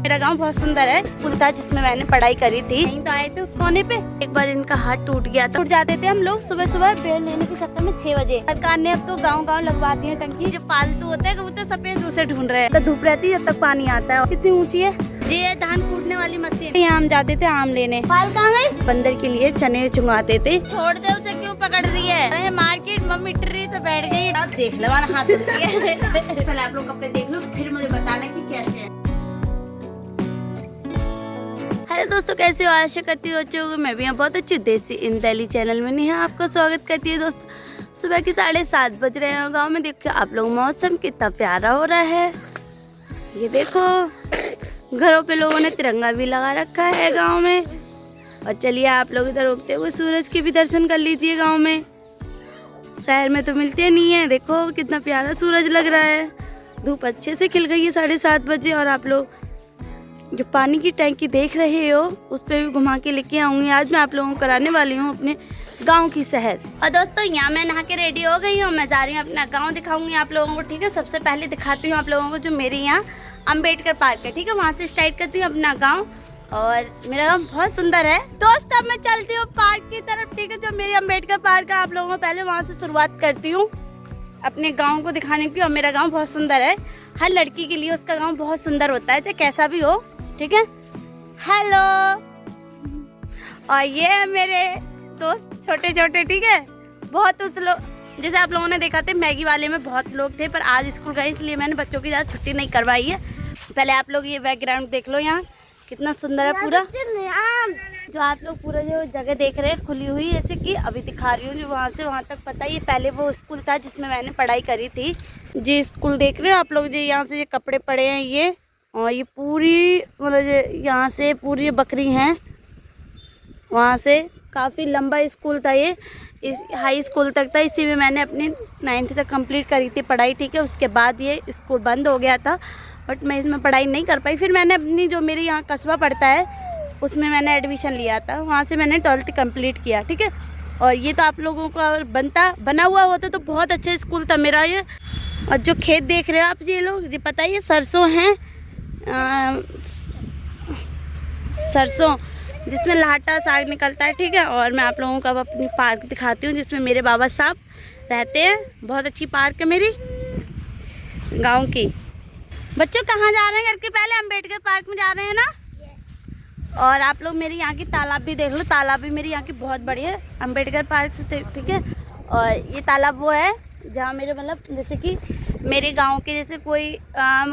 मेरा गांव बहुत सुंदर है। स्कूल था जिसमें मैंने पढ़ाई करी थी। यहीं तो आए थे उस कोने पे। एक बार इनका हाथ टूट गया था। टूट जाते थे हम लोग सुबह सुबह बेल लेने के चक्कर में 6 बजे। सरकार ने अब तो गाँव लगवा दी है टंकी। जो पालतू होता है कबूतर सफेद उसे ढूंढ रहे हैं। तो धूप रहती है जब तक पानी आता है। कितनी ऊँची है ये धान कूटने वाली मशीन। यहाँ हम जाते थे आम लेने। पाल कहाँ गई? बंदर के लिए चने चुंगाते थे। छोड़ दे उसे, क्यों पकड़ रही है? मार्केट मम्मी ट्री से बैठ गई। देख लो हाथ धुलती है। पहले आप लोग कपड़े देख लो फिर मुझे बताना कि कैसे है। हेलो दोस्तों, कैसे हो? आशा करती हूँ अच्छे होगे। मैं भी यहाँ बहुत अच्छी देसी इन दिल्ली चैनल में नेहा आपका स्वागत करती है। दोस्तों सुबह के 7:30 बज रहे हैं। गाँव में देखो आप लोग मौसम कितना प्यारा हो रहा है। ये देखो घरों पे लोगों ने तिरंगा भी लगा रखा है गांव में। और चलिए आप लोग इधर उगते हुए सूरज के भी दर्शन कर लीजिए। गांव में शहर में तो मिलते नहीं है। देखो कितना प्यारा सूरज लग रहा है। धूप अच्छे से खिल गई है 7:30 बजे। और आप लोग जो पानी की टैंकी देख रहे हो उस पर भी घुमा के लेके आऊँगी। आज मैं आप लोगों को कराने वाली हूँ अपने गांव की शहर। और दोस्तों यहाँ मैं नहा के रेडी हो गई हूँ। मैं जा रही हूँ अपना गांव दिखाऊंगी आप लोगों को। ठीक है, सबसे पहले दिखाती हूँ आप लोगों को जो मेरे यहाँ अंबेडकर पार्क है। ठीक है, वहाँ से स्टार्ट करती हूँ अपना गांव। और मेरा गांव बहुत सुंदर है। दोस्त अब मैं चलती हूँ पार्क की तरफ। ठीक है, जो मेरी अंबेडकर पार्क है आप लोगों को पहले वहाँ से शुरुआत करती हूँ अपने गांव को दिखाने की। और मेरा गांव बहुत सुंदर है। हर लड़की के लिए उसका गांव बहुत सुंदर होता है, चाहे कैसा भी हो। ठीक है, हेलो। और ये है मेरे दोस्त छोटे छोटे। ठीक है, बहुत उस लोग जैसे आप लोगों ने देखा थे मैगी वाले में बहुत लोग थे, पर आज स्कूल गए इसलिए मैंने बच्चों की ज़्यादा छुट्टी नहीं करवाई है। पहले आप लोग ये बैकग्राउंड देख लो, यहाँ कितना सुंदर है पूरा। जो आप लोग पूरा जो जगह देख रहे हैं खुली हुई, जैसे कि अभी दिखा रही हूँ जो वहाँ से वहाँ तक पता है। ये पहले वो स्कूल था जिसमें मैंने पढ़ाई करी थी। जी स्कूल देख रहे हो आप लोग। जी यहाँ से ये कपड़े पड़े हैं ये। और ये पूरी मतलब यहाँ से पूरी बकरी हैं। वहाँ से काफ़ी लंबा स्कूल था ये। इस हाई स्कूल तक था। इसी में मैंने अपनी 9th तक कंप्लीट करी थी पढ़ाई। ठीक है, उसके बाद ये स्कूल बंद हो गया था, बट मैं इसमें पढ़ाई नहीं कर पाई। फिर मैंने अपनी जो मेरे यहाँ कस्बा पड़ता है उसमें मैंने एडमिशन लिया था। वहाँ से मैंने 12th कंप्लीट किया। ठीक है, और ये तो आप लोगों का बना हुआ होता तो बहुत अच्छा स्कूल था मेरा ये। और जो खेत देख रहे हो आप ये लोग, जी पता है ये सरसों हैं। सरसों जिसमें लाटा साग निकलता है। ठीक है, और मैं आप लोगों को अब अपनी पार्क दिखाती हूँ जिसमें मेरे बाबा साहब रहते हैं। बहुत अच्छी पार्क है मेरी गांव की। बच्चों कहाँ जा रहे हैं? घर के पहले अंबेडकर पार्क में जा रहे हैं ना। और आप लोग मेरी यहाँ की तालाब भी देख लो। तालाब भी मेरी यहाँ की बहुत बड़ी है अंबेडकर पार्क से। ठीक है, और ये तालाब वो है जहाँ मेरे मतलब जैसे कि मेरे गांव के जैसे कोई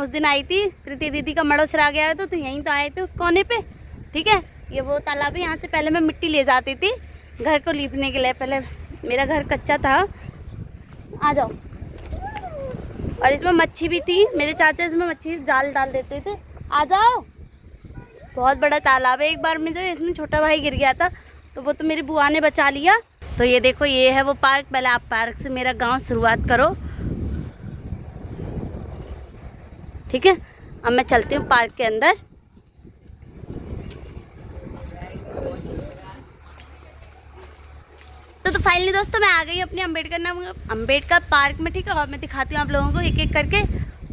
उस दिन आई थी प्रीति दीदी का मड़ोसरा गया था तो यहीं तो आए थे उस कोने पे। ठीक है, ये वो तालाब है। यहाँ से पहले मैं मिट्टी ले जाती थी घर को लीपने के लिए। पहले मेरा घर कच्चा था। आ जाओ। और इसमें मच्छी भी थी। मेरे चाचा इसमें मच्छी जाल डाल देते थे। आ जाओ। बहुत बड़ा तालाब है। एक बार मुझे इसमें छोटा भाई गिर गया था तो वो तो मेरी बुआ ने बचा लिया। तो ये देखो ये है वो पार्क। पहले आप पार्क से मेरा गांव शुरुआत करो। ठीक है, अब मैं चलती हूँ पार्क के अंदर। तो फाइनली दोस्तों मैं आ गई अपने अंबेडकर पार्क में। ठीक है, और मैं दिखाती हूँ आप लोगों को एक एक करके।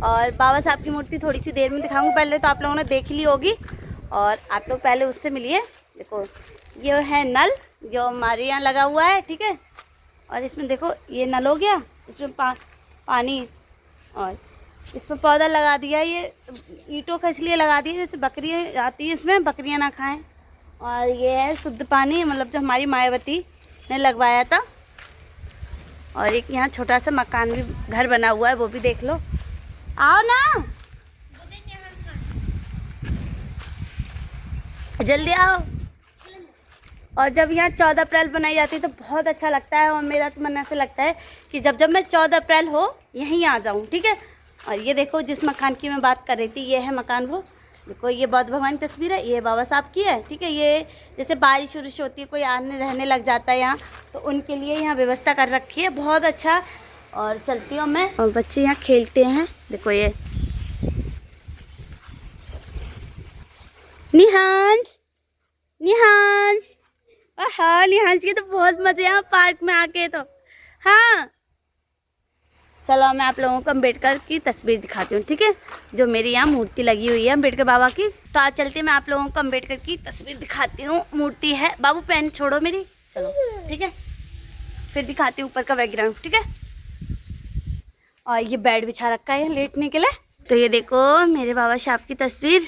और बाबा साहब की मूर्ति थोड़ी सी देर में दिखाऊंगी। पहले तो आप लोगों ने देख ली होगी और आप लोग पहले उससे मिलिए। देखो ये है नल जो हमारे यहाँ लगा हुआ है। ठीक है, और इसमें देखो ये नल हो गया। इसमें पानी और इसमें पौधा लगा दिया। ये ईंटों का इसलिए लगा दिया जैसे बकरियाँ आती हैं इसमें बकरियाँ ना खाएं। और ये है शुद्ध पानी, मतलब जो हमारी मायावती ने लगवाया था। और एक यहाँ छोटा सा मकान भी घर बना हुआ है, वो भी देख लो। आओ ना, जल्दी आओ। और जब यहाँ 14 अप्रैल बनाई जाती है तो बहुत अच्छा लगता है। और मेरा तो मन ऐसे लगता है कि जब मैं 14 अप्रैल हो यहीं आ जाऊँ। ठीक है, और ये देखो जिस मकान की मैं बात कर रही थी ये है मकान वो। देखो ये बौद्ध भगवान की तस्वीर है, ये बाबा साहब की है। ठीक है, ये जैसे बारिश उरिश होती है कोई आने रहने लग जाता है यहाँ तो उनके लिए यहाँ व्यवस्था कर रखी है, बहुत अच्छा। और चलती हूँ मैं। और बच्चे यहाँ खेलते हैं। देखो ये निहांश निहांश। हाँ निहांश के तो बहुत मजे यहाँ पार्क में आके। तो हाँ चलो मैं आप लोगों को अम्बेडकर की तस्वीर दिखाती हूँ, ठीक है, जो मेरी यहाँ मूर्ति लगी हुई है अम्बेडकर बाबा की। तो आज चलते मैं आप लोगों को अम्बेडकर की तस्वीर दिखाती हूँ। मूर्ति है, बाबू पेन छोड़ो मेरी, चलो ठीक है, फिर दिखाती हूँ ऊपर का बैकग्राउंड, ठीक है। और ये बेड बिछा रखा है लेटने के लिए। तो ये देखो मेरे बाबा साहब की तस्वीर।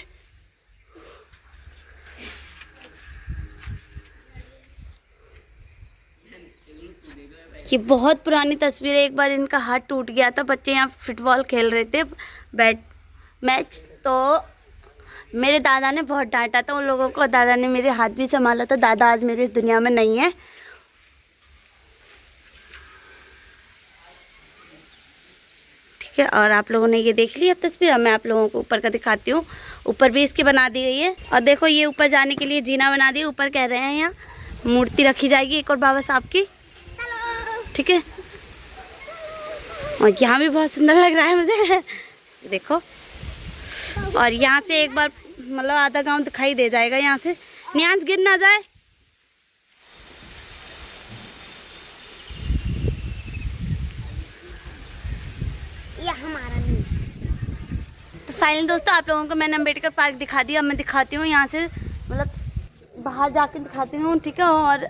ये बहुत पुरानी तस्वीर है। एक बार इनका हाथ टूट गया था, बच्चे यहाँ फुटबॉल खेल रहे थे बैट मैच, तो मेरे दादा ने बहुत डांटा था उन लोगों को। दादा ने मेरे हाथ भी संभाला था। दादा आज मेरे इस दुनिया में नहीं है। ठीक है, और आप लोगों ने ये देख ली अब तस्वीर। अब मैं आप लोगों को ऊपर का दिखाती हूँ। ऊपर भी इसकी बना दी गई है। और देखो ये ऊपर जाने के लिए जीना बना दी। ऊपर कह रहे हैं यहाँ मूर्ति रखी जाएगी एक और बाबा साहब की, ठीक है। और यहाँ भी बहुत सुंदर लग रहा है मुझे देखो। और यहाँ से एक बार मतलब आधा गांव दिखाई दे जाएगा यहाँ से। न्यांस गिर ना जाए। ये हमारा नहीं। तो फाइनली दोस्तों आप लोगों को मैंने अम्बेडकर पार्क दिखा दिया। अब मैं दिखाती हूँ यहाँ से, मतलब बाहर जाके दिखाती हूँ, ठीक है। और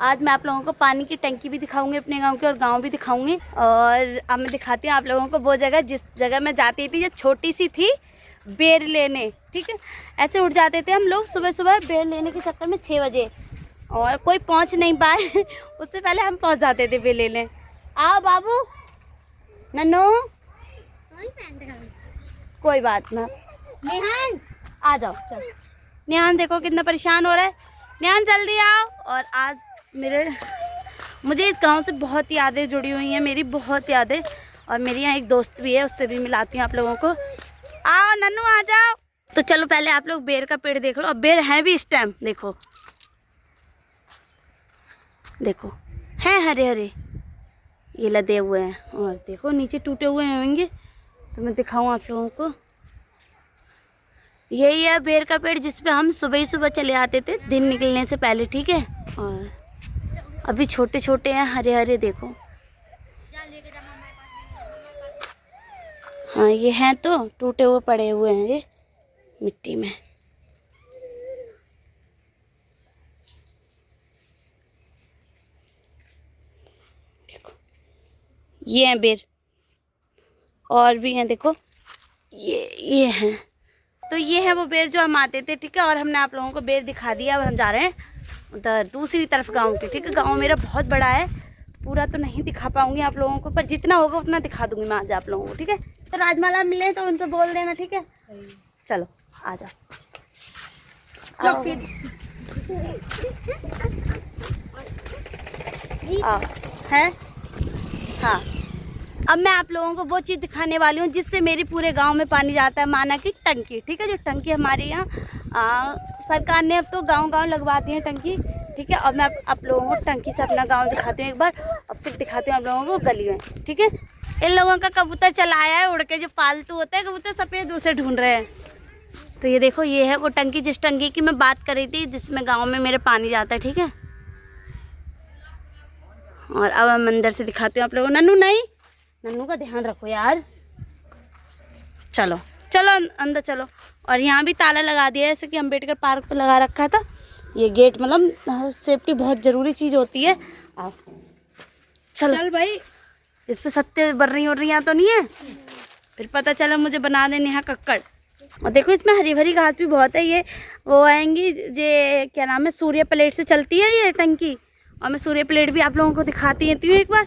आज मैं आप लोगों को पानी की टंकी भी दिखाऊंगी अपने गांव की, और गांव भी दिखाऊंगी। और अब मैं दिखाती हूँ आप लोगों को वो जगह जिस जगह मैं जाती थी, जब छोटी सी थी, बेर लेने, ठीक है। ऐसे उठ जाते थे हम लोग सुबह सुबह बेर लेने के चक्कर में 6 बजे, और कोई पहुँच नहीं पाए उससे पहले हम पहुँच जाते थे बेर लेने। आओ बाबू, नन्नू, कोई बात ना, नेहान आ जाओ। चल नेहान देखो कितना परेशान हो रहा है। नेहान जल्दी आओ। और आज मुझे इस गांव से बहुत यादें जुड़ी हुई हैं, मेरी बहुत यादें। और मेरी यहाँ एक दोस्त भी है, उससे भी मिलाती हूँ आप लोगों को। आओ नन्नू आ जाओ। तो चलो पहले आप लोग बेर का पेड़ देख लो। और बेर है भी इस टाइम, देखो देखो हैं हरे हरे, ये लदे हुए हैं। और देखो नीचे टूटे हुए होंगे, तो मैं दिखाऊँ आप लोगों को। यही है बेर का पेड़ जिस पे हम सुबह ही सुबह चले आते थे दिन निकलने से पहले, ठीक है। और अभी छोटे छोटे हैं, हरे हरे, देखो। हाँ ये हैं, तो टूटे हुए पड़े हुए हैं ये मिट्टी में। देखो ये हैं बेर, और भी हैं, देखो ये हैं। तो ये है वो बेर जो हम आते थे, ठीक है। और हमने आप लोगों को बेर दिखा दिया। अब हम जा रहे हैं उधर दूसरी तरफ गांव के, ठीक है। गांव मेरा बहुत बड़ा है, पूरा तो नहीं दिखा पाऊंगी आप लोगों को, पर जितना होगा उतना दिखा दूंगी मैं आज आप लोगों को, ठीक है। तो राजमाला मिले तो उनसे बोल देना, ठीक है। चलो आ जाओ। है हाँ। अब मैं आप लोगों को वो चीज़ दिखाने वाली हूँ जिससे मेरे पूरे गांव में पानी जाता है, माना कि टंकी, ठीक है। जो टंकी हमारे यहाँ सरकार ने अब तो गांव गांव लगवा दी है टंकी, ठीक है। और मैं आप लोगों को टंकी से अपना गांव दिखाती हूँ एक बार, और फिर दिखाती हूँ आप लोगों को गली में, ठीक है। इन लोगों का कबूतर चलाया है उड़ के, जो पालतू होते हैं कबूतर सफ़ेद, दूसरे ढूंढ रहे हैं। तो ये देखो ये है वो टंकी, जिस टंकी की मैं बात कर रही थी, जिसमें गाँव में मेरे पानी जाता है, ठीक है। और अब हम अंदर से दिखाती हूँ आप लोगों को। नन्नू नहीं, नन्नू का ध्यान रखो यार। चलो चलो अंदर चलो। और यहाँ भी ताला लगा दिया है, जैसे कि अम्बेडकर पार्क पर लगा रखा था। ये गेट, मतलब सेफ्टी बहुत ज़रूरी चीज़ होती है। आओ चलो। चल भाई, इस पर सत्ते बर्रियाँ तो नहीं है, फिर पता चला मुझे बना देने यहाँ कक्कड़। और देखो इसमें हरी भरी घास भी बहुत है। ये वो आएंगी, ये क्या नाम है, सूर्य प्लेट से चलती है ये टंकी। और मैं सूर्य प्लेट भी आप लोगों को दिखाती हूँ एक बार,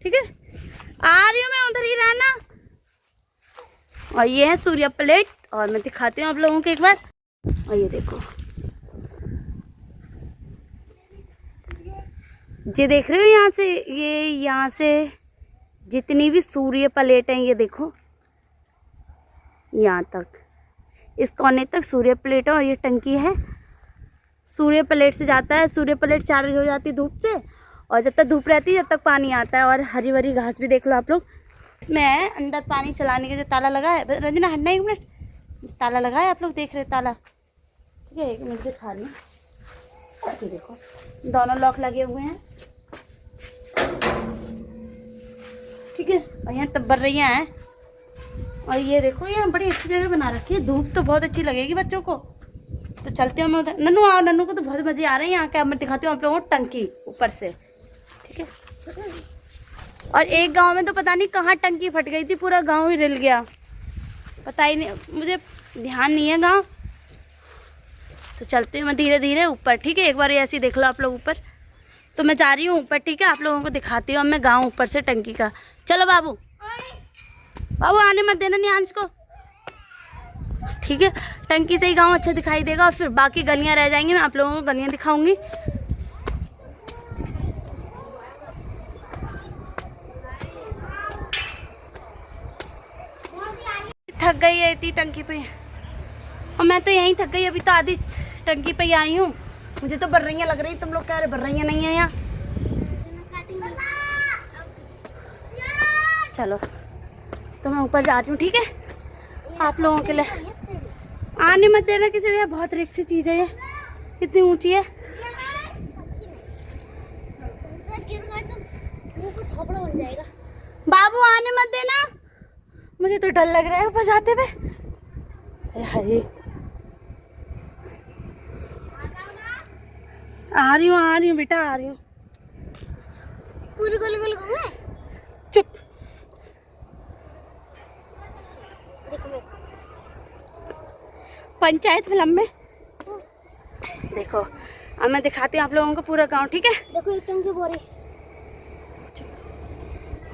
ठीक है। आ रही हूँ मैं, उधर ही रहना। और ये है सूर्य प्लेट, और मैं दिखाती हूँ आप लोगों को एक बार। और ये देखो, ये देख रहे हो यहाँ से, ये यहाँ से जितनी भी सूर्य प्लेट हैं, ये देखो यहाँ तक, इस कोने तक सूर्य प्लेट है। और ये टंकी है, सूर्य प्लेट से जाता है। सूर्य प्लेट चार्ज हो जाती है धूप से, और जब तक धूप रहती है जब तक पानी आता है। और हरी भरी घास भी देख लो आप लोग। इसमें है अंदर पानी चलाने के जो ताला लगा है। रंजना हटना एक मिनट, ताला लगा है, आप लोग देख रहे ताला, ठीक है। एक मिनट दिखा रही हूँ, देखो दोनों लॉक लगे हुए हैं। ठीक है। और यहाँ टब्बरियाँ हैं। और ये देखो यहाँ बड़ी अच्छी जगह बना रखी है, धूप तो बहुत अच्छी लगेगी बच्चों को। तो चलते हो मैं उधर। नन्नू आओ, नन्नू को तो बहुत मजे आ रहे हैं यहाँ के। अब मैं दिखाती हूँ आप लोगों को टंकी ऊपर से, ठीक है। और एक गांव में तो पता नहीं कहाँ टंकी फट गई थी, पूरा गांव ही रिल गया, पता ही नहीं, मुझे ध्यान नहीं है गांव। तो चलती हूँ मैं धीरे धीरे ऊपर, ठीक है। एक बार ऐसे ही देख लो आप लोग ऊपर। तो मैं जा रही हूँ ऊपर, ठीक है। आप लोगों को दिखाती हूँ अब मैं गाँव ऊपर से टंकी का। चलो बाबू, बाबू आने मत देना नियांश को, ठीक है। टंकी से ही गांव अच्छा दिखाई देगा और फिर बाकी गलियां रह जाएंगी। मैं आप लोगों को गलियां दिखाऊंगी। थक गई है इतनी टंकी पे, और मैं तो यहीं थक गई। अभी तो आधी टंकी पे ही आई हूँ। मुझे तो बर्रियाँ लग रही, तुम लोग कह रहे बर्रियाँ नहीं है यहाँ। चलो तो मैं ऊपर जा रही हूँ, ठीक है। आप लोगों के लिए आने मत देना किसी को, बहुत रिस्की चीज़ है ये, इतनी ऊंची है। बाबू आने मत देना, मुझे तो डर लग रहा है ऊपर जाते हुए। आ रही हूँ बेटा, आ रही हूँ। पूरी गोल गोल घूमे। चुप। पंचायत फिल्म में देखो। अब मैं दिखाती हूँ आप लोगों को पूरा गांव, ठीक है। देखो एक टंकी बोरी।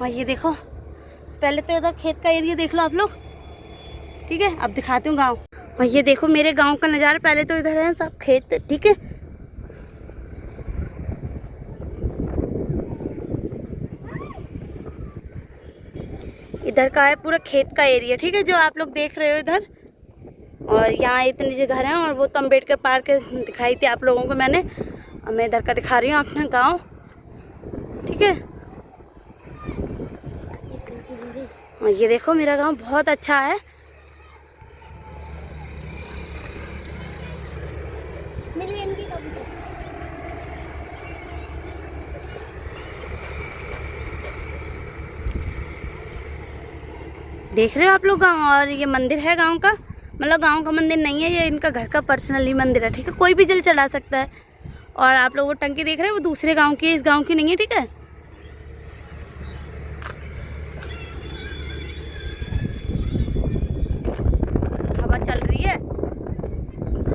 और ये देखो, पहले तो इधर खेत का एरिया देख लो आप लोग, ठीक है। अब दिखाती हूँ गांव। और ये देखो मेरे गांव का नज़ारा। पहले तो इधर है सब खेत, ठीक है। इधर का है पूरा खेत का एरिया, ठीक है, जो आप लोग देख रहे हो इधर। और यहाँ इतने से घर हैं, और वो तो अम्बेडकर पार्क दिखाई थी आप लोगों को मैंने। और मैं इधर का दिखा रही हूँ अपना गांव, ठीक है। और ये देखो मेरा गांव बहुत अच्छा है। देख रहे हो आप लोग गांव। और ये मंदिर है गांव का, मतलब गांव का मंदिर नहीं है ये, इनका घर का पर्सनली मंदिर है, ठीक है। कोई भी जल चढ़ा सकता है। और आप लोग वो टंकी देख रहे हैं वो दूसरे गांव की है, इस गांव की नहीं है, ठीक है। हवा चल रही है,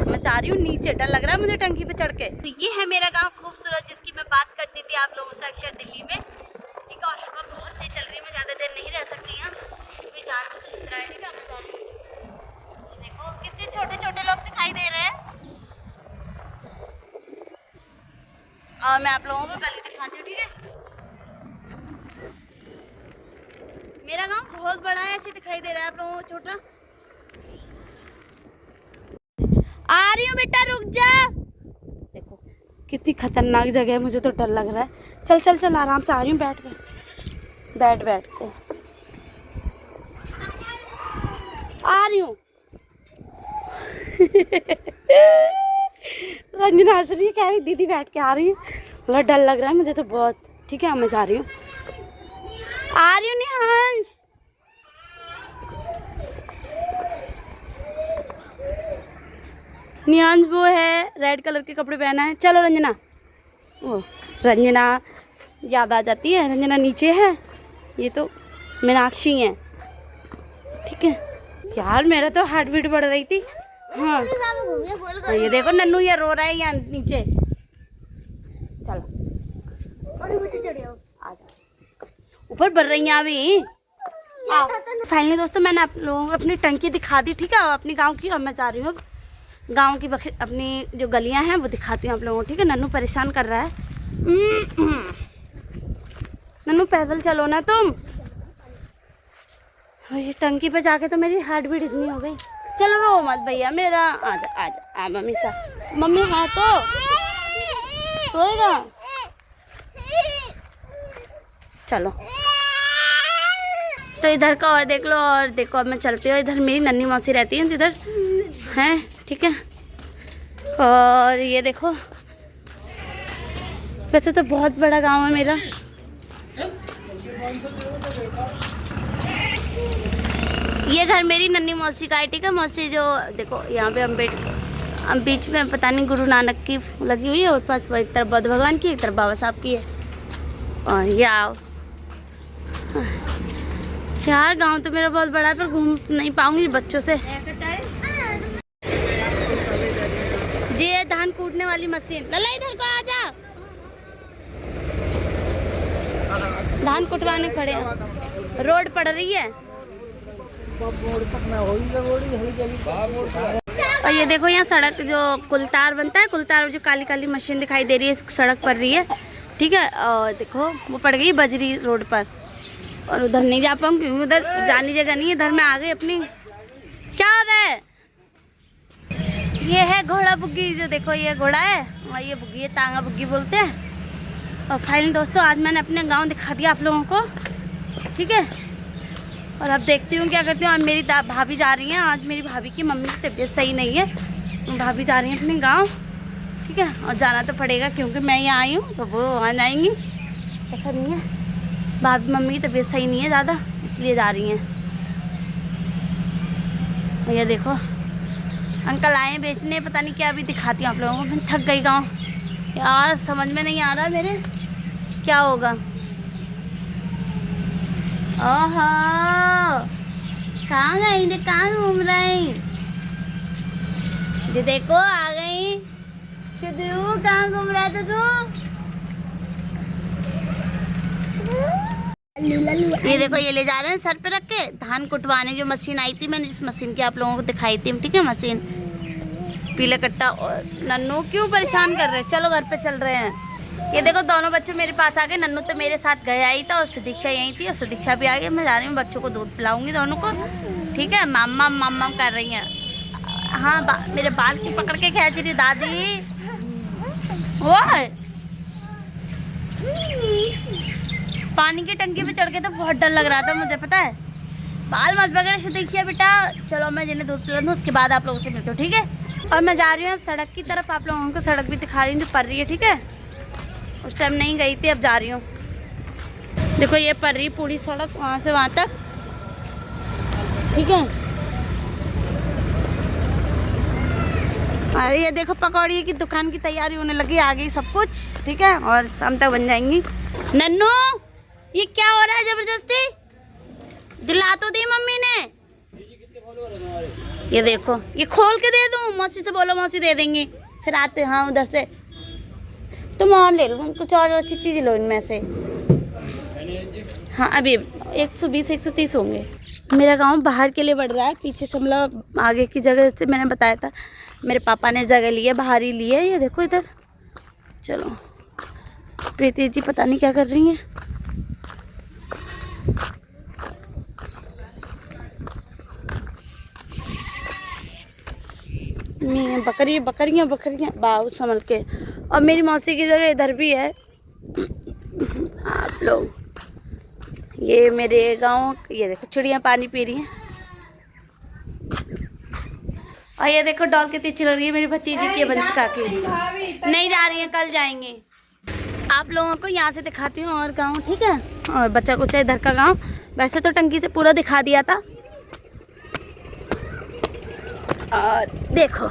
मैं जा रही हूँ नीचे। डर लग रहा है मुझे टंकी पे चढ़ के। तो ये है मेरा गांव खूबसूरत, जिसकी मैं बात करती थी आप लोगों से अक्सर दिल्ली में, ठीक है। और हवा बहुत तेज चल रही है, मैं ज़्यादा देर नहीं रह सकती यहाँ, क्योंकि जान से खतरा है, ठीक है। मैं जा रही हूँ। देखो कितने छोटे छोटे लोग दिखाई दे रहे हैं। और मैं आप लोगों को गली दिखाती हूँ, ठीक है। मेरा गांव बहुत बड़ा है, ऐसे दिखाई दे रहा है आप लोगों को छोटा। आ रही हूँ बेटा, रुक जा। देखो कितनी खतरनाक जगह है, मुझे तो डर लग रहा है। चल चल चल, आराम से आ रही हूँ, बैठ के आ रही हूँ। रंजना हंस रही है, कह रही दीदी बैठ के आ रही है। मतलब डर लग रहा है मुझे तो बहुत, ठीक है। मैं जा रही हूँ, आ रही हूँ निहांश। निहांश वो है रेड कलर के कपड़े पहना है। चलो रंजना, ओ रंजना याद आ जाती है। रंजना नीचे है, ये तो मीनाक्षी है, ठीक है। यार मेरा तो हार्ट बीट बढ़ रही थी। हाँ ये देखो नन्नू ये रो रहा है यहाँ नीचे। चलो ऊपर बढ़ रही हैं अभी। फाइनली दोस्तों मैंने आप लोगों को अपनी टंकी दिखा दी, ठीक है, अपनी गांव की। और मैं जा रही हूँ गांव की अपनी जो गलियां हैं वो दिखाती हूँ आप लोगों को, ठीक है। नन्नू परेशान कर रहा है। नन्नू पैदल चलो ना तुम। ये टंकी पे जाके तो मेरी हार्ट बीट इतनी हो गई। चलो रो मत भैया मेरा, आ मम्मी सा। मम्मी है तो सोएगा। चलो तो इधर का और देख लो। और देखो अब मैं चलती हूँ, इधर मेरी नन्नी मौसी रहती है इधर हैं, ठीक है। और ये देखो वैसे तो बहुत बड़ा गांव है मेरा। ये घर मेरी नन्ही मौसी का है, ठीक है। मौसी जो देखो यहाँ पे अम्बेडकर, बीच में पता नहीं गुरु नानक की लगी हुई है, और पास एक तरफ बुद्ध भगवान की, एक तरफ बाबा साहब की है। और ये आओ यार, गांव तो मेरा बहुत बड़ा है पर घूम नहीं पाऊंगी बच्चों से। जी ये धान कूटने वाली मशीन, लला इधर को आ जा, धान कुटवाने खड़े हैं। रोड पड़ रही है और ये देखो यहाँ सड़क जो कुलतार बनता है, कुलतार जो काली काली मशीन दिखाई दे रही है सड़क पर रही है, ठीक है। और देखो वो पड़ गई बजरी रोड पर, और उधर नहीं जा पाऊँ क्योंकि उधर जाने जगह नहीं है। इधर मैं आ गई अपनी। क्या हो रहा है? ये है घोड़ा बुग्गी, जो देखो ये घोड़ा है और ये बुग्गी है, तांगा बुग्गी बोलते हैं। और फाइनली दोस्तों आज मैंने अपने गांव दिखा दिया आप लोगों को, ठीक है। और अब देखती हूँ क्या करती हूँ। और मेरी भाभी जा रही हैं, आज मेरी भाभी की मम्मी की तबीयत सही नहीं है, तो भाभी जा रही हैं अपने गांव, ठीक है। और जाना तो पड़ेगा क्योंकि मैं यहाँ आई हूँ तो वो वहाँ जाएंगी, ऐसा नहीं है। भाभी मम्मी की तबीयत सही नहीं है ज़्यादा, इसलिए जा रही हैं। ये देखो अंकल आए बेचने, पता नहीं क्या, अभी दिखाती हूँ आप लोगों को। मैं थक गई गाँव यार, समझ में नहीं आ रहा मेरे क्या होगा। ओहो कहाँ गई थे, कहाँ घूम रही? जी देखो आ गई। शुद्ध कहाँ घूम रहा था तू? ये देखो ये ले जा रहे हैं सर पे रख के धान कुटवाने, जो मशीन आई थी, मैंने जिस मशीन की आप लोगों को दिखाई थी, ठीक है, मशीन पीला कट्टा। और नन्नू क्यों परेशान कर रहे हैं, चलो घर पे चल रहे हैं। ये देखो दोनों बच्चे मेरे पास आ गए। नन्नू तो मेरे साथ गया ही था और सुदीक्षा यहीं थी, और सुदीक्षा भी आ गई। मैं जा रही हूँ बच्चों को दूध पिलाऊंगी दोनों को, ठीक है। मामा मामा कर रही हैं। हाँ मेरे बाल की पकड़ के खींच रही दादी। वो पानी की टंकी पे चढ़ के तो बहुत डर लग रहा था मुझे, पता है। बाल मत पकड़े सुदीक्षा बेटा। चलो मैं जिन्हें दूध पिला दूँ उसके बाद आप लोगों से मिलती हूँ, ठीक है। और मैं जा रही हूँ अब सड़क की तरफ, आप लोगों को सड़क भी दिखा रही हूँ जो पर रही है, ठीक है। उस टाइम नहीं गई थी, अब जा रही हूँ। देखो ये पर रही पूरी सड़क वहाँ से वहाँ तक, ठीक है। और ये देखो पकौड़ी की दुकान की तैयारी होने लगी, आ गई सब कुछ, ठीक है। और शाम तक बन जाएंगी। नन्नू ये क्या हो रहा है, जबरदस्ती दिला तो दी मम्मी ने। ये देखो ये खोल के दे दूं, मौसी से बोलो मौसी दे देंगी, फिर आते। हाँ उधर से तुम और ले लो, कुछ और अच्छी चीज़ लो इनमें से। हाँ अभी 120 130 होंगे। मेरा गांव बाहर के लिए बढ़ रहा है, पीछे से मतलब आगे की जगह से मैंने बताया था, मेरे पापा ने जगह ली है, बाहर ही ली है। ये देखो इधर, चलो प्रीति जी पता नहीं क्या कर रही हैं। बकरियाँ बकरियाँ बकरियाँ बाबू संभल के। और मेरी मौसी की जगह इधर भी है आप लोग। ये मेरे गांव, ये देखो चिड़िया पानी पी रही हैं। और ये देखो डॉल कितनी चिल रही है मेरी भतीजी की, वंशिका की। नहीं जा रही है, कल जाएंगे। आप लोगों को यहाँ से दिखाती हूँ और गांव, ठीक है। और बच्चा कुछ है इधर का गांव, वैसे तो टंकी से पूरा दिखा दिया था। और देखो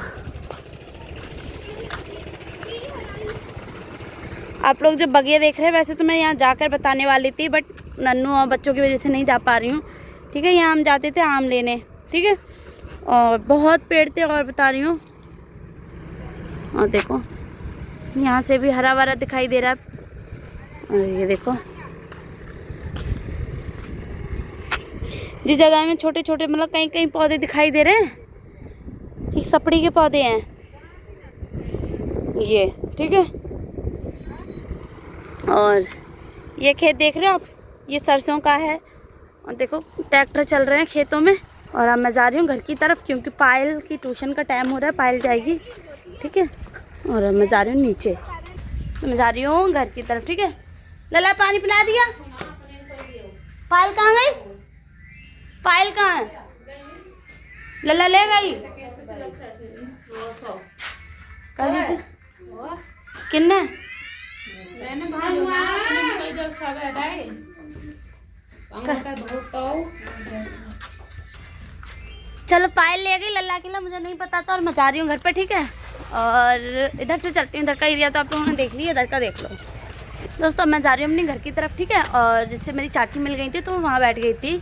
आप लोग जो बगिया देख रहे हैं, वैसे तो मैं यहाँ जाकर बताने वाली थी, बट नन्नू और बच्चों की वजह से नहीं जा पा रही हूँ, ठीक है। यहाँ हम जाते थे आम लेने, ठीक है। और बहुत पेड़ थे, और बता रही हूँ। और देखो यहाँ से भी हरा भरा दिखाई दे रहा है। और ये देखो जिस जगह में छोटे छोटे मतलब कहीं कहीं पौधे दिखाई दे रहे हैं, ये सपड़ी के पौधे हैं ये, ठीक है। और ये खेत देख रहे हो आप, ये सरसों का है। और देखो ट्रैक्टर चल रहे हैं खेतों में। और अब मैं जा रही हूँ घर की तरफ, क्योंकि पायल की ट्यूशन का टाइम हो रहा है, पायल जाएगी, ठीक है। और अब मैं जा रही हूँ नीचे, मैं जा रही हूँ घर की तरफ, ठीक है। लला पानी पिला दिया? पायल कहाँ गई? पायल कहाँ है? लला ले गई? किन्ने चलो पायल ले गई लल्ला के लिए, मुझे नहीं पता था और मैं जा रही हूँ घर पे, ठीक है। और इधर से चलती हूँ, इधर का एरिया तो आप लोगों ने देख लिया, इधर का देख लो दोस्तों। मैं जा रही हूँ अपने घर की तरफ, ठीक है। और जिससे मेरी चाची मिल गई थी तो वहाँ बैठ गई थी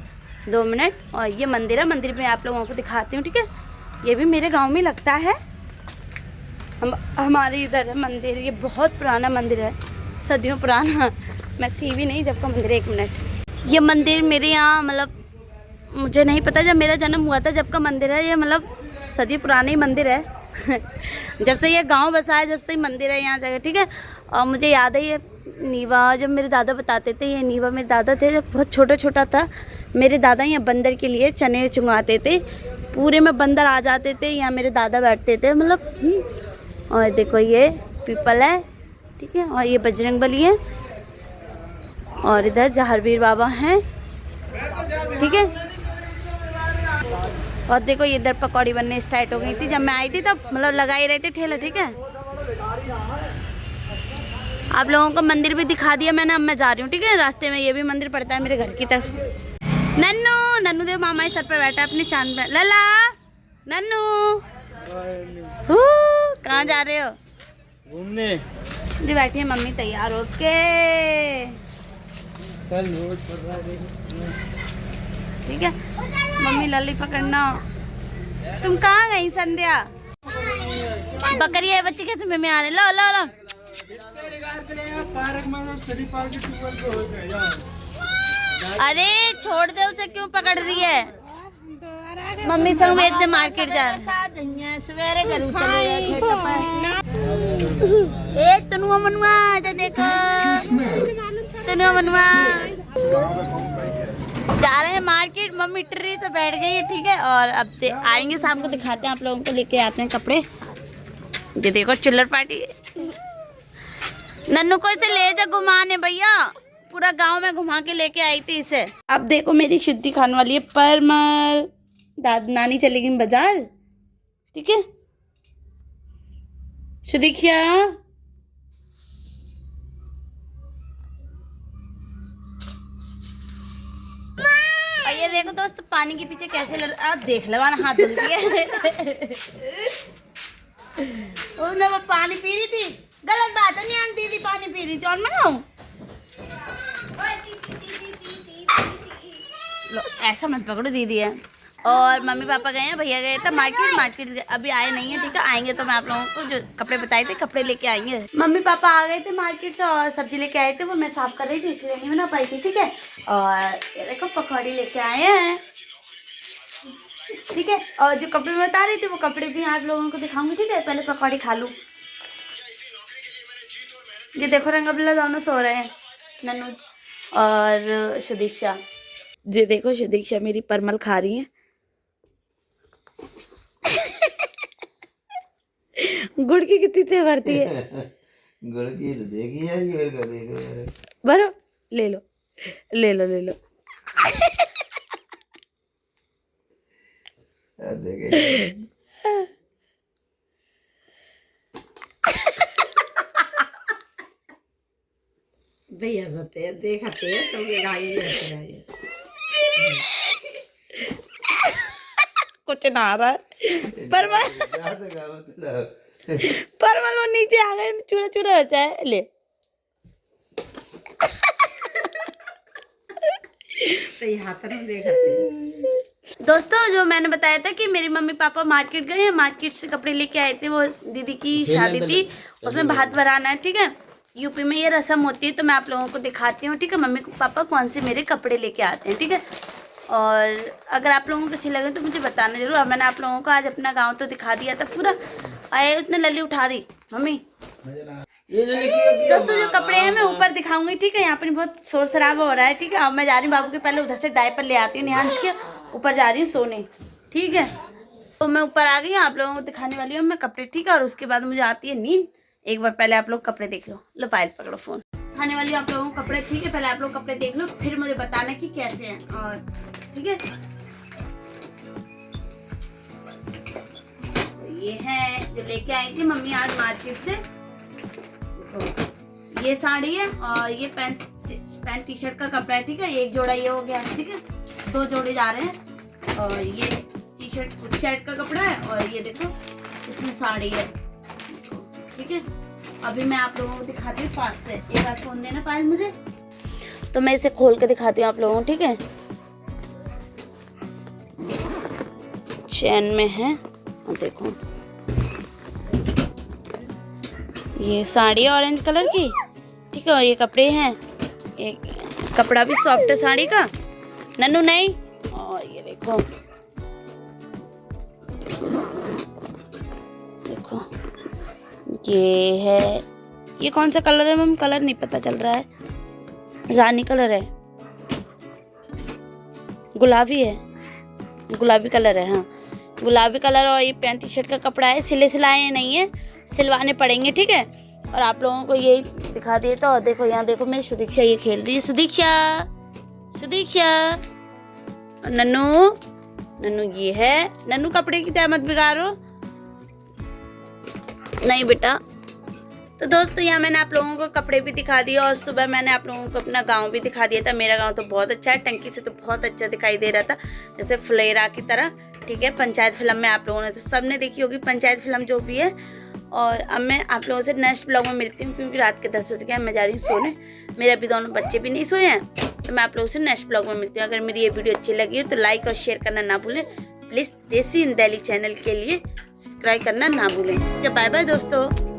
2 मिनट। और ये मंदिर है, मंदिर में आप लोगों को दिखाती हूँ, ठीक है। ये भी मेरे गाँव में लगता है, हमारे इधर है मंदिर। ये बहुत पुराना मंदिर है, सदियों पुराना। मैं थी भी नहीं जब का मंदिर है। 1 मिनट। ये मंदिर मेरे यहाँ मतलब मुझे नहीं पता जब मेरा जन्म हुआ था जब का मंदिर है ये, मतलब सदी पुराना ही मंदिर है। जब से ये गांव बसा है जब से ही मंदिर है यहाँ जगह, ठीक है। और मुझे याद है ये नीवा, जब मेरे दादा बताते थे, ये नीवा मेरे दादा थे जब बहुत छोटा छोटा था, मेरे दादा यहाँ बंदर के लिए चने चुंगाते थे, पूरे में बंदर आ जाते थे, यहाँ मेरे दादा बैठते थे मतलब। और देखो ये पीपल है, ठीक है। और ये बजरंगबली है और इधर जहारवीर बाबा हैं, ठीक है। और देखो ये इधर पकौड़ी बनने स्टार्ट हो गई थी, जब मैं आई थी तब मतलब लगा ही रहे थे ठेला, ठीक है। आप लोगों को मंदिर भी दिखा दिया मैंने, अब मैं जा रही हूँ, ठीक है। रास्ते में ये भी मंदिर पड़ता है मेरे घर की तरफ। नन्नू नन्नू देव मामा सर पर बैठा है अपने चांद पे। लला नन्नू कहाँ जा रहे हो? घूमने। जी बैठी है मम्मी तैयार होके, ठीक है। मम्मी लली पकड़ना। तुम कहाँ गई संध्या? बकरी है बच्चे कैसे में आ रहे? लो लो लो। अरे छोड़ दे उसे, क्यों पकड़ रही है? मम्मी संग में इतने मार्केट जा रहे सवेरे करूँ ए तनुआ मनुआ तो देखो, तनुआ मनुआ जा रहे हैं मार्केट। मम्मी ट्री तो बैठ गई है, ठीक है। और अब आएंगे शाम को, दिखाते हैं आप लोगों को, लेके आते हैं कपड़े। ये देखो चिल्लर पार्टी। नन्नू को इसे ले जा घुमाने भैया, पूरा गांव में घुमा के लेके आई थी इसे। अब देखो मेरी शुद्धि खाने वाली है परमल, नानी चलेगी बाजार, ठीक है। सुदीक्षा और ये देखो दोस्त पानी के पीछे कैसे आप देख लगाना हाथ धुलती है। उसने वो पानी पी रही थी, गलत बात है, नहीं दीदी पानी पी रही थी। और मैं लो ऐसा मत पकड़ो, दीदी है। और मम्मी पापा गए हैं, भैया गए थे मार्केट अभी आए नहीं है, ठीक है। आएंगे तो मैं आप लोगों को जो कपड़े बताए थे कपड़े लेके आएंगे। मम्मी पापा आ गए थे मार्केट से और सब्जी लेके आए थे, वो मैं साफ कर रही थी इसलिए नहीं बना पाई थी, ठीक है। और ये देखो पकौड़ी लेके आए हैं, ठीक है। और जो कपड़े मैं बता रही थी वो कपड़े भी आप लोगों को दिखाऊंगी, ठीक है। पहले पकौड़ी खा लूँ। ये देखो रंगबल्ला दोनों सो रहे हैं, नन्नू और सुदीक्षा। ये देखो सुदीक्षा मेरी परमल खा रही है। गुड़ की कितनी तेज भरती है? गुड़ की तो देखी है ये कर देखो भरो, ले लो ले लो ले लो। देखे भैया सते देखते तो गाई है कुछ ना आ रहा है। परमल वो नीचे आ गए, चूरा चूरा रहता है। ले सही हाथ में देखते। दोस्तों जो मैंने बताया था कि मेरी मम्मी पापा मार्केट गए हैं, मार्केट से कपड़े लेके आए थे। वो दीदी की शादी थी, उसमें भात भराना है, ठीक है। यूपी में ये रस्म होती है, तो मैं आप लोगों को दिखाती हूँ, ठीक है। मम्मी पापा कौन से मेरे कपड़े लेके आते हैं, ठीक है। और अगर आप लोगों को अच्छे लगे तो मुझे बताना जरूर। और मैंने आप लोगों को आज अपना गांव तो दिखा दिया था पूरा। आए उतने लल्ली उठा दी मम्मी। दोस्तों जो कपड़े हैं मैं ऊपर दिखाऊंगी, ठीक है। यहाँ पर बहुत शोर शराबा हो रहा है, ठीक है। अब मैं जा रही हूँ बाबू के, पहले उधर से डायपर ले आती हूँ निहांश के, ऊपर जा रही हूँ सोने, ठीक है। तो मैं ऊपर आ गई हूँ, आप लोगों को दिखाने वाली हूँ मैं कपड़े, ठीक है। और उसके बाद मुझे आती है नींद। एक बार पहले आप लोग कपड़े देख लो पायल पकड़ो फोन। खाने वाली आप लोगों को कपड़े, ठीक है। पहले आप लोग कपड़े देख लो, फिर मुझे बताना कि कैसे हैं, और ठीक है। ये है जो लेके आई थी मम्मी आज मार्केट से। ये साड़ी है और ये पैंट पैंट टी शर्ट का कपड़ा है, ठीक है। एक जोड़ा ये हो गया, ठीक है, 2 जोड़े जा रहे हैं। और ये टी शर्ट शर्ट का कपड़ा है और ये देखो इसमें साड़ी है, ठीक है। अभी मैं आप लोगों को दिखाती हूँ पास से। एक बार फोन देना पायल मुझे, तो मैं इसे खोल के दिखाती हूँ आप लोगों को, ठीक है। चैन में है, देखो ये साड़ी है ऑरेंज कलर की, ठीक है। और ये कपड़े हैं, एक कपड़ा भी सॉफ्ट है साड़ी का, नन्नू नहीं। और ये देखो देखो ये है, ये कौन सा कलर है मैम? कलर नहीं पता चल रहा है, रानी कलर है, गुलाबी है, गुलाबी कलर है, हाँ गुलाबी कलर। और ये पैंट टी शर्ट का कपड़ा है, सिलाए नहीं है, सिलवाने पड़ेंगे, ठीक है। और आप लोगों को यही दिखा दिए। तो देखो यहाँ देखो मेरी सुदीक्षा ये खेल रही है, सुदीक्षा नन्नू ये है। नन्नू कपड़े की तहमत बिगाड़ो नहीं बेटा। तो दोस्तों यहाँ मैंने आप लोगों को कपड़े भी दिखा दिए और सुबह मैंने आप लोगों को अपना गांव भी दिखा दिया था। मेरा गांव तो बहुत अच्छा है, टंकी से तो बहुत अच्छा दिखाई दे रहा था, जैसे फुलेरा की तरह, ठीक है। पंचायत फिल्म में आप लोगों ने तो सबने देखी होगी पंचायत फिल्म जो भी है। और अब मैं आप लोगों से नेक्स्ट ब्लॉग में मिलती हूँ, क्योंकि रात के 10 बज गए, मैं जा रही हूँ सोने। मेरे अभी दोनों बच्चे भी नहीं सोए हैं, तो मैं आप लोगों से नेक्स्ट ब्लॉग में मिलती हूँ। अगर मेरी ये वीडियो अच्छी लगी हो तो लाइक और शेयर करना ना भूलें। प्लीज़ देसी इन दिल्ली चैनल के लिए सब्सक्राइब करना ना भूलें। बाय बाय दोस्तों।